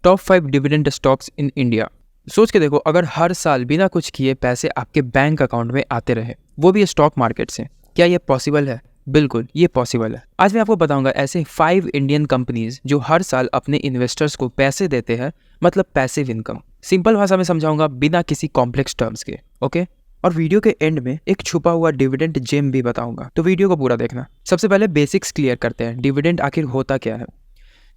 Top 5 dividend stocks in India. सोच के देखो, अगर हर साल बिना कुछ किए पैसे आपके बैंक अकाउंट में आते रहे, वो भी स्टॉक मार्केट से, क्या ये पॉसिबल है? बिल्कुल, ये पॉसिबल है। आज मैं आपको बताऊंगा ऐसे 5 इंडियन कंपनीज जो हर साल अपने इन्वेस्टर्स को पैसे देते हैं, मतलब पैसिव इनकम। सिंपल भाषा में समझाऊंगा, बिना किसी कॉम्प्लेक्स टर्म्स के। ओके, और वीडियो के एंड में एक छुपा हुआ डिविडेंड जेम भी बताऊंगा, तो वीडियो को पूरा देखना। सबसे पहले बेसिक्स क्लियर करते हैं, डिविडेंड आखिर होता क्या है।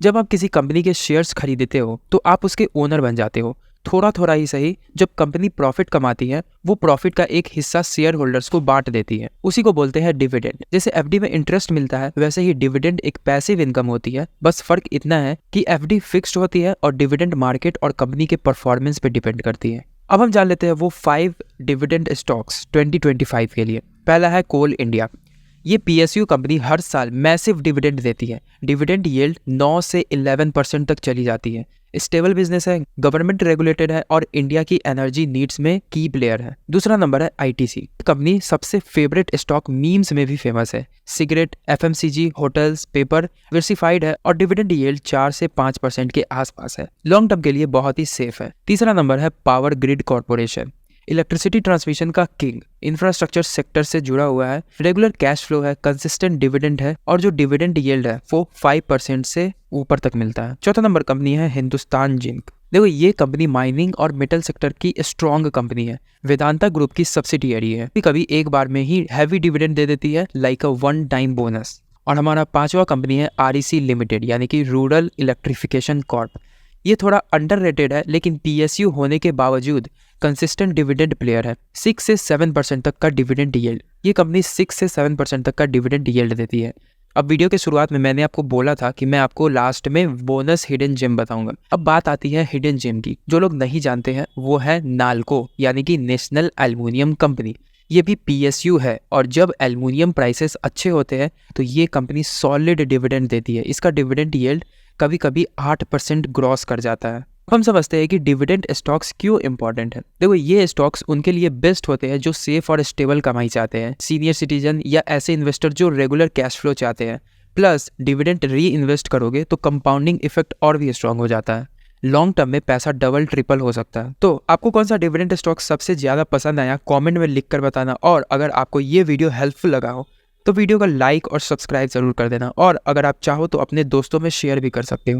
जब आप किसी कंपनी के शेयर्स खरीदते हो तो आप उसके ओनर बन जाते हो। थोड़ा थोड़ा ही सही, जब कंपनी प्रॉफिट कमाती है, वो प्रॉफिट का एक हिस्सा शेयर होल्डर्स को बांट देती है। उसी को बोलते हैं डिविडेंड। जैसे एफडी में इंटरेस्ट मिलता है, वैसे ही डिविडेंड एक पैसिव इनकम होती है। बस फर्क इतना है कि एफडी फिक्स्ड होती है और डिविडेंड मार्केट और कंपनी के परफॉर्मेंस पे डिपेंड करती है। अब हम जान लेते हैं वो 5 डिविडेंड स्टॉक्स 2025 के लिए। पहला है कोल इंडिया। ये पीएसयू कंपनी हर साल मैसिव डिविडेंड देती है। डिविडेंड यील्ड 9 से 11% तक चली जाती है। स्टेबल बिजनेस है, गवर्नमेंट रेगुलेटेड है और इंडिया की एनर्जी नीड्स में की प्लेयर है। दूसरा नंबर है आईटीसी। कंपनी सबसे फेवरेट स्टॉक मीम्स में भी फेमस है। Cigarette, FMCG, hotels, paper diversified है और डिविडेंड यील्ड 4 से 5% के आसपास है। लॉन्ग टर्म के लिए बहुत ही सेफ है। तीसरा नंबर है power grid corporation. Electricity transmission का किंग, इंफ्रास्ट्रक्चर सेक्टर से जुड़ा हुआ है, रेगुलर कैश फ्लो है, कंसिस्टेंट डिविडेंड है और जो डिविडेंड यील्ड है वो 5% से ऊपर तक मिलता है। चौथा नंबर कंपनी है हिंदुस्तान जिंक। देखो, ये कंपनी माइनिंग और मेटल सेक्टर की स्ट्रॉन्ग कंपनी है। वेदांता ग्रुप की सब्सिडियरी है। कभी एक बार में ही हैवी डिविडेंड दे देती है, like a one time bonus. और हमारा पांचवा कंपनी है आरईसी लिमिटेड, यानी कि रूरल इलेक्ट्रिफिकेशन कॉर्प। ये थोड़ा अंडररेटेड है, लेकिन पीएसयू होने के बावजूद कंसिस्टेंट डिविडेंड प्लेयर है। 6 से 7% तक का डिविडेंड यील्ड। ये कंपनी 6 से 7% तक का डिविडेंड यील्ड देती है। अब वीडियो के शुरुआत में मैंने आपको बोला था कि मैं आपको लास्ट में बोनस हिडन जेम बताऊंगा। अब बात आती है हिडन जेम की। जो लोग नहीं जानते हैं, वो है नाल्को, यानी कि नेशनल एल्युमिनियम कंपनी। ये भी पीएसयू है और जब एल्युमिनियम प्राइसेस अच्छे होते हैं तो ये कंपनी सॉलिड डिविडेंड देती है। इसका डिविडेंड यील्ड कभी कभी 8% ग्रॉस कर जाता है। हम समझते हैं कि डिविडेंड स्टॉक्स क्यों इंपॉर्टेंट है। देखो, ये स्टॉक्स उनके लिए बेस्ट होते हैं जो सेफ और स्टेबल कमाई चाहते हैं, सीनियर सिटीजन या ऐसे इन्वेस्टर जो रेगुलर कैश फ्लो चाहते हैं। प्लस डिविडेंड री इन्वेस्ट करोगे तो कंपाउंडिंग इफेक्ट और भी स्ट्रांग हो जाता है। लॉन्ग टर्म में पैसा डबल ट्रिपल हो सकता है। तो आपको कौन सा डिविडेंड स्टॉक सबसे ज्यादा पसंद आया, कॉमेंट में लिख कर बताना। और अगर आपको ये वीडियो हेल्पफुल लगा हो तो वीडियो का लाइक और सब्सक्राइब जरूर कर देना। और अगर आप चाहो तो अपने दोस्तों में शेयर भी कर सकते हो।